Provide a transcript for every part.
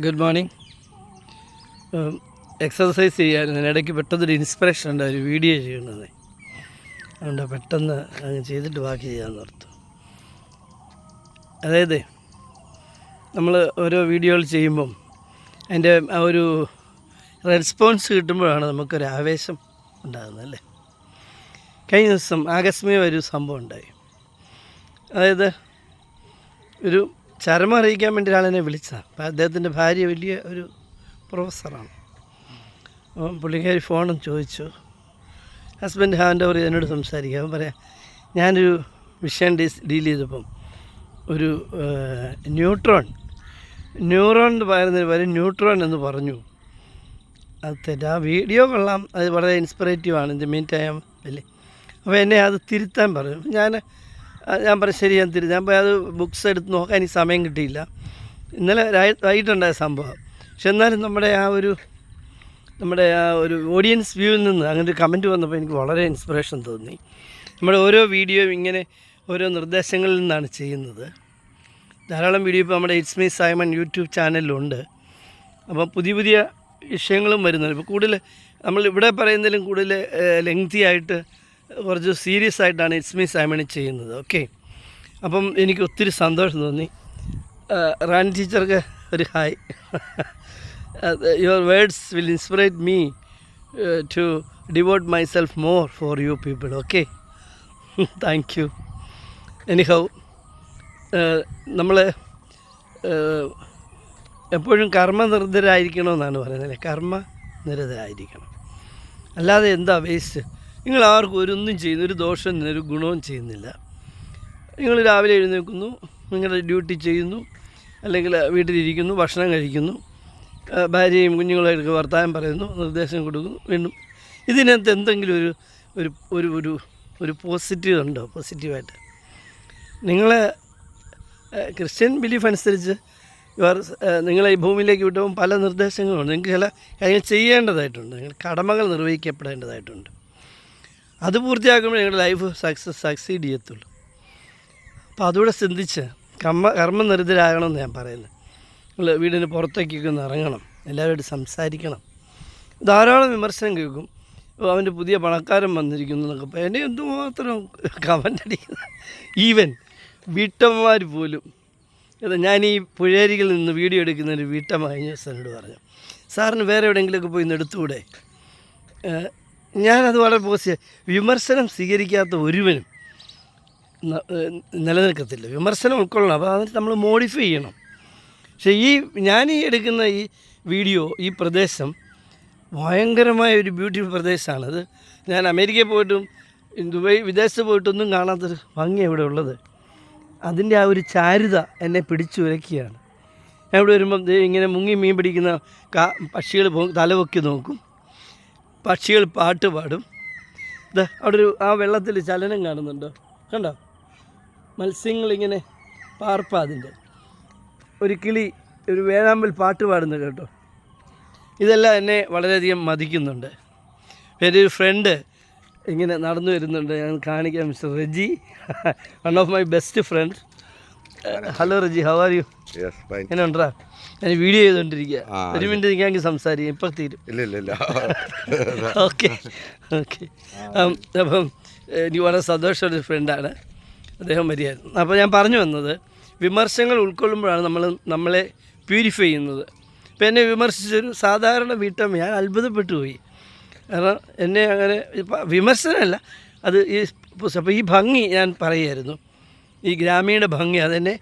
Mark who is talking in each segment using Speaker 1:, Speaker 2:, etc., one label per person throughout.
Speaker 1: Good morning. Exercise ചെയ്യാമായിരുന്നു. ഇടയ്ക്ക് പെട്ടെന്നൊരു ഇൻസ്പിറേഷൻ ഉണ്ട് ഒരു വീഡിയോ ചെയ്യണത്. അതുകൊണ്ട് പെട്ടെന്ന് അങ്ങ് ചെയ്തിട്ട് ബാക്കി ചെയ്യാമെന്ന് ഓർത്തു. അതായത് നമ്മൾ ഓരോ വീഡിയോകൾ ചെയ്യുമ്പം അതിൻ്റെ ആ ഒരു റെസ്പോൺസ് കിട്ടുമ്പോഴാണ് നമുക്കൊരു ആവേശം ഉണ്ടാകുന്നത് അല്ലേ. കഴിഞ്ഞ ദിവസം ആകസ്മിക ഒരു സംഭവം ഉണ്ടായി. അതായത് ഒരു ചരമം അറിയിക്കാൻ വേണ്ടി ഒരാളെന്നെ വിളിച്ചതാണ്. അപ്പോൾ അദ്ദേഹത്തിൻ്റെ ഭാര്യ വലിയ ഒരു പ്രൊഫസറാണ്. അപ്പം പുള്ളിക്കാരി ഫോണും ചോദിച്ചു. ഹസ്ബൻഡ് ഹാൻഡ് ഓവർ എന്നോട് സംസാരിക്കുക. അവൻ പറയാം, ഞാനൊരു വിഷയം ഡീൽ ചെയ്തപ്പം ഒരു ന്യൂറോൺ എന്ന് പറയുന്നതിന് പകരം ന്യൂട്രോൺ എന്ന് പറഞ്ഞു. അത് തെറ്റ്. ആ വീഡിയോ കൊള്ളാം, അത് വളരെ ഇൻസ്പിറേറ്റീവാണ്. ഇത് മീറ്റ് ചെയ്യാൻ അല്ലേ. അപ്പോൾ എന്നെ അത് തിരുത്താൻ പറഞ്ഞു. ഞാൻ പറഞ്ഞു ശരി, ഞാൻ തിരുത്തി. ഞാൻ അത് ബുക്സ് എടുത്ത് നോക്കാൻ എനിക്ക് സമയം കിട്ടിയില്ല. ഇന്നലെ വൈകിട്ടുണ്ടായ സംഭവം. പക്ഷെ എന്നാലും നമ്മുടെ ആ ഒരു ഓഡിയൻസ് വ്യൂവിൽ നിന്ന് അങ്ങനെ ഒരു കമൻറ്റ് വന്നപ്പോൾ എനിക്ക് വളരെ ഇൻസ്പിറേഷൻ തോന്നി. നമ്മുടെ ഓരോ വീഡിയോയും ഇങ്ങനെ ഓരോ നിർദ്ദേശങ്ങളിൽ നിന്നാണ് ചെയ്യുന്നത്. ധാരാളം വീഡിയോ ഇപ്പോൾ നമ്മുടെ ഇറ്റ്സ് മീ സൈമൺ യൂട്യൂബ് ചാനലിലുണ്ട്. അപ്പം പുതിയ പുതിയ വിഷയങ്ങളും വരുന്നുണ്ട്. ഇപ്പോൾ കൂടുതൽ നമ്മൾ ഇവിടെ പറയുന്നതിലും കൂടുതൽ ലെങ്തി ആയിട്ട് കുറച്ച് സീരിയസ് ആയിട്ടാണ് ഇറ്റ്സ് മീ സൈമണി ചെയ്യുന്നത്. ഓക്കെ, അപ്പം എനിക്ക് ഒത്തിരി സന്തോഷം തോന്നി. റാണി ടീച്ചർക്ക് ഒരു hi. Your words will inspire me to devote myself more for you people. Okay, thank you. Anyhow, നമ്മൾ എപ്പോഴും കർമ്മനിരതരായിരിക്കണമെന്നാണ് പറയുന്നത്. കർമ്മനിരതരായിരിക്കണം, അല്ലാതെ എന്താ വേസ്റ്റ്. നിങ്ങൾ ആർക്കും ഒന്നും ചെയ്യുന്നു, ഒരു ദോഷം ഒരു ഗുണവും ചെയ്യുന്നില്ല. നിങ്ങൾ രാവിലെ എഴുന്നേൽക്കുന്നു, നിങ്ങളുടെ ഡ്യൂട്ടി ചെയ്യുന്നു, അല്ലെങ്കിൽ വീട്ടിലിരിക്കുന്നു, ഭക്ഷണം കഴിക്കുന്നു, ഭാര്യയും കുഞ്ഞുങ്ങളായിട്ട് വർത്തമാനം പറയുന്നു, നിർദ്ദേശം കൊടുക്കുന്നു, വീണ്ടും. ഇതിനകത്ത് എന്തെങ്കിലും ഒരു ഒരു ഒരു ഒരു പോസിറ്റീവ് ഉണ്ടോ? പോസിറ്റീവായിട്ട് നിങ്ങൾ ക്രിസ്ത്യൻ ബിലീഫ് അനുസരിച്ച് നിങ്ങളെ ഈ ഭൂമിയിലേക്ക് വിട്ടപ്പോൾ പല നിർദ്ദേശങ്ങളുണ്ട്. നിങ്ങൾക്ക് ചില കാര്യങ്ങൾ ചെയ്യേണ്ടതായിട്ടുണ്ട്, നിങ്ങൾ കടമകൾ നിർവഹിക്കപ്പെടേണ്ടതായിട്ടുണ്ട്. അത് പൂർത്തിയാക്കുമ്പോൾ നിങ്ങളുടെ ലൈഫ് സക്സീഡ് ചെയ്യത്തുള്ളൂ. അപ്പോൾ അതുകൂടെ ചിന്തിച്ച് കർമ്മനിരതരാകണമെന്ന് ഞാൻ പറയുന്നത്. നിങ്ങൾ വീടിന് പുറത്തേക്കൊക്കെ ഒന്ന് ഇറങ്ങണം, എല്ലാവരോടും സംസാരിക്കണം. ധാരാളം വിമർശനം കേൾക്കും. അവൻ്റെ പുതിയ പണക്കാരൻ വന്നിരിക്കുന്നു എന്നൊക്കെ അപ്പോൾ എന്നെ എന്തുമാത്രം കമൻ്റ് അടിക്കുന്നത്. ഈവൻ വീട്ടമ്മമാർ പോലും. ഞാൻ ഈ പുഴയരികിൽ നിന്ന് വീഡിയോ എടുക്കുന്ന ഒരു വീട്ടമ്മ കഴിഞ്ഞ ദിവസം എന്നോട് പറഞ്ഞു, സാറിന് വേറെ എവിടെയെങ്കിലുമൊക്കെ പോയി ഇന്ന് എടുത്തുകൂടെ? ഞാനത് വളരെ പോസിറ്റീവ്. വിമർശനം സ്വീകരിക്കാത്ത ഒരുവനും നിലനിൽക്കത്തില്ല. വിമർശനം ഉൾക്കൊള്ളണം, അപ്പോൾ അതിന് നമ്മൾ മോഡിഫൈ ചെയ്യണം. പക്ഷേ ഞാൻ എടുക്കുന്ന ഈ വീഡിയോ, ഈ പ്രദേശം ഭയങ്കരമായ ഒരു ബ്യൂട്ടിഫുൾ പ്രദേശമാണത്. ഞാൻ അമേരിക്കയിൽ പോയിട്ടും ദുബായ് വിദേശത്ത് പോയിട്ടൊന്നും കാണാത്തൊരു ഭംഗി ഇവിടെ ഉള്ളത്. അതിൻ്റെ ആ ഒരു ചാരുത എന്നെ പിടിച്ചു ഉരക്കുകയാണ്. ഞാൻ ഇവിടെ വരുമ്പം ഇങ്ങനെ മുങ്ങി മീൻ പിടിക്കുന്ന പക്ഷികൾ തലപൊക്കി നോക്കും, പക്ഷികൾ പാട്ട് പാടും. ഇതാ അവിടെ ആ വെള്ളത്തിൽ ചലനം കാണുന്നുണ്ടോ? കണ്ടോ? മത്സ്യങ്ങളിങ്ങനെ പാർപ്പാതിൻ്റെ ഒരു കിളി ഒരു വേഴാമ്പൽ പാട്ട് പാടുന്നത് കേട്ടോ. ഇതെല്ലാം എന്നെ വളരെയധികം മതിക്കുന്നുണ്ട്. എൻ്റെ ഒരു ഫ്രണ്ട് ഇങ്ങനെ നടന്നു വരുന്നുണ്ട്, ഞാൻ കാണിക്കാം. Mister Reji, one of my best friend. Hello Reji, how are you? എങ്ങനെ ഉണ്ടാ? ഞാൻ വീഡിയോ ചെയ്തുകൊണ്ടിരിക്കുക. ഒരു മിനിറ്റ് നിൽക്കാമെങ്കിൽ സംസാരിക്കും, ഇപ്പം തീരും. Okay okay. അപ്പം എനിക്ക് വളരെ സന്തോഷമുള്ളൊരു ഫ്രണ്ടാണ് അദ്ദേഹം. വരികയായിരുന്നു. അപ്പോൾ ഞാൻ പറഞ്ഞു വന്നത്, വിമർശനങ്ങൾ ഉൾക്കൊള്ളുമ്പോഴാണ് നമ്മളെ പ്യൂരിഫൈ ചെയ്യുന്നത്. ഇപ്പോൾ എന്നെ വിമർശിച്ചൊരു സാധാരണ വീട്ടമ്മ, ഞാൻ അത്ഭുതപ്പെട്ടു പോയി. കാരണം എന്നെ അങ്ങനെ വിമർശനമല്ല, അത് അപ്പോൾ ഈ ഭംഗി ഞാൻ പറയുമായിരുന്നു, ഈ ഗ്രാമീണ ഭംഗി അതെന്നെ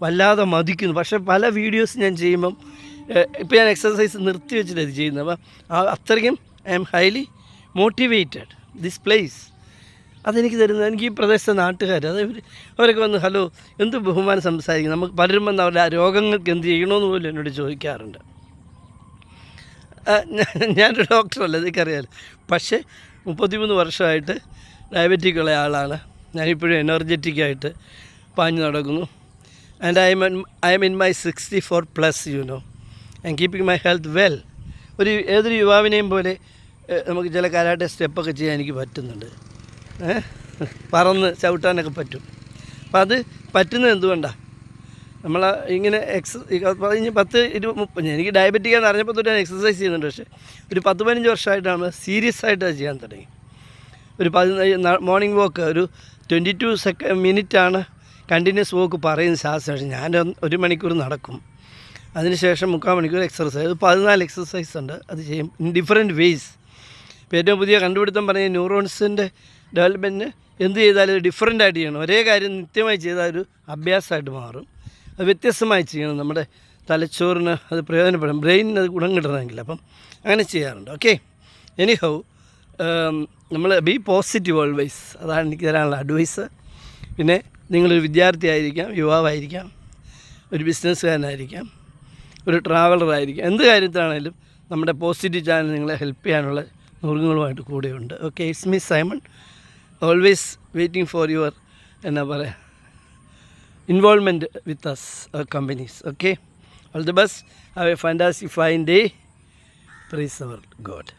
Speaker 1: വല്ലാതെ മതിക്കുന്നു. പക്ഷേ പല വീഡിയോസ് ഞാൻ ചെയ്യുമ്പം ഇപ്പോൾ ഞാൻ എക്സസൈസ് നിർത്തി വെച്ചിട്ട് ഇത് ചെയ്യുന്നത്. അപ്പം അത്രയ്ക്കും I am highly motivated. This place അതെനിക്ക് തരുന്നത്, എനിക്ക് ഈ പ്രദേശത്തെ നാട്ടുകാർ അവരൊക്കെ വന്ന് ഹലോ എന്ത് ബഹുമാനം സംസാരിക്കും. നമുക്ക് പലരും വന്ന് അവരുടെ ആ രോഗങ്ങൾക്ക് എന്ത് ചെയ്യണമെന്ന് പോലും എന്നോട് ചോദിക്കാറുണ്ട്. ഞാനൊരു ഡോക്ടറല്ല, ഇതൊക്കെയറിയാമല്ലോ. പക്ഷേ 33 വർഷമായിട്ട് ഡയബറ്റിക് ഉള്ള ആളാണ്. ഞാനിപ്പോഴും എനർജറ്റിക്കായിട്ട് പാഞ്ഞു നടക്കുന്നു. And I M in my 64+, you know. I M keeping my health well. ഏതൊരു യുവാവിനെയും പോലെ നമുക്ക് ചില കരാട്ടെ സ്റ്റെപ്പൊക്കെ ചെയ്യാൻ എനിക്ക് പറ്റുന്നുണ്ട്. പറന്ന് ചവിട്ടാനൊക്കെ പറ്റും. അപ്പം അത് പറ്റുന്നത് എന്തുകൊണ്ടാണ്? നമ്മൾ ഇങ്ങനെ 10-20-30 എനിക്ക് ഡയബറ്റിക്കാന്ന് അറിഞ്ഞപ്പോൾ തൊട്ട് ഞാൻ എക്സസൈസ് ചെയ്യുന്നുണ്ട്. പക്ഷേ ഒരു 10-15 വർഷമായിട്ട് നമ്മൾ സീരിയസ് ആയിട്ട് അത് ചെയ്യാൻ തുടങ്ങി. ഒരു മോർണിംഗ് വാക്ക് ഒരു 22 മിനിറ്റാണ് കണ്ടിന്യൂസ് വാക്ക് പറയുന്നത് ശാസ്ത്രം. ഞാൻ 1 മണിക്കൂർ നടക്കും, അതിനുശേഷം 3/4 മണിക്കൂർ എക്സർസൈസ്. 14 എക്സസൈസ് ഉണ്ട്, അത് ചെയ്യും ഇൻ ഡിഫറെൻറ്റ് വേയ്സ്. ഇപ്പോൾ ഏറ്റവും പുതിയ കണ്ടുപിടുത്തം പറഞ്ഞ ന്യൂറോൺസിൻ്റെ ഡെവലപ്മെൻറ്റിന് എന്ത് ചെയ്താലും അത് ഡിഫറെൻ്റ് ആയിട്ട് ചെയ്യണം. ഒരേ കാര്യം നിത്യമായി ചെയ്താൽ ഒരു അഭ്യാസമായിട്ട് മാറും. അത് വ്യത്യസ്തമായി ചെയ്യണം, നമ്മുടെ തലച്ചോറിന് അത് പ്രയോജനപ്പെടും, ബ്രെയിനിന് അത് ഗുണം കിട്ടണമെങ്കിൽ. അപ്പം അങ്ങനെ ചെയ്യാറുണ്ട്. ഓക്കെ, എനിഹൗ നമ്മൾ ബി പോസിറ്റീവ് ഓൾവേസ്, അതാണ് എനിക്ക് തരാനുള്ള അഡ്വൈസ്. പിന്നെ നിങ്ങളൊരു വിദ്യാർത്ഥി ആയിരിക്കാം, യുവാവായിരിക്കാം, ഒരു ബിസിനസ്സുകാരനായിരിക്കാം, ഒരു ട്രാവലറായിരിക്കാം, എന്ത് കാര്യത്തിലാണെങ്കിലും നമ്മുടെ പോസിറ്റീവ് ചാനൽ നിങ്ങളെ ഹെൽപ്പ് ചെയ്യാനുള്ള നുറുങ്ങുകളുമായിട്ട് കൂടെയുണ്ട്. Okay, it's me Simon, always waiting for your എന്നാ പറയുക involvement with us companies. Okay, all the best, have a fantastic fine day, praise our God.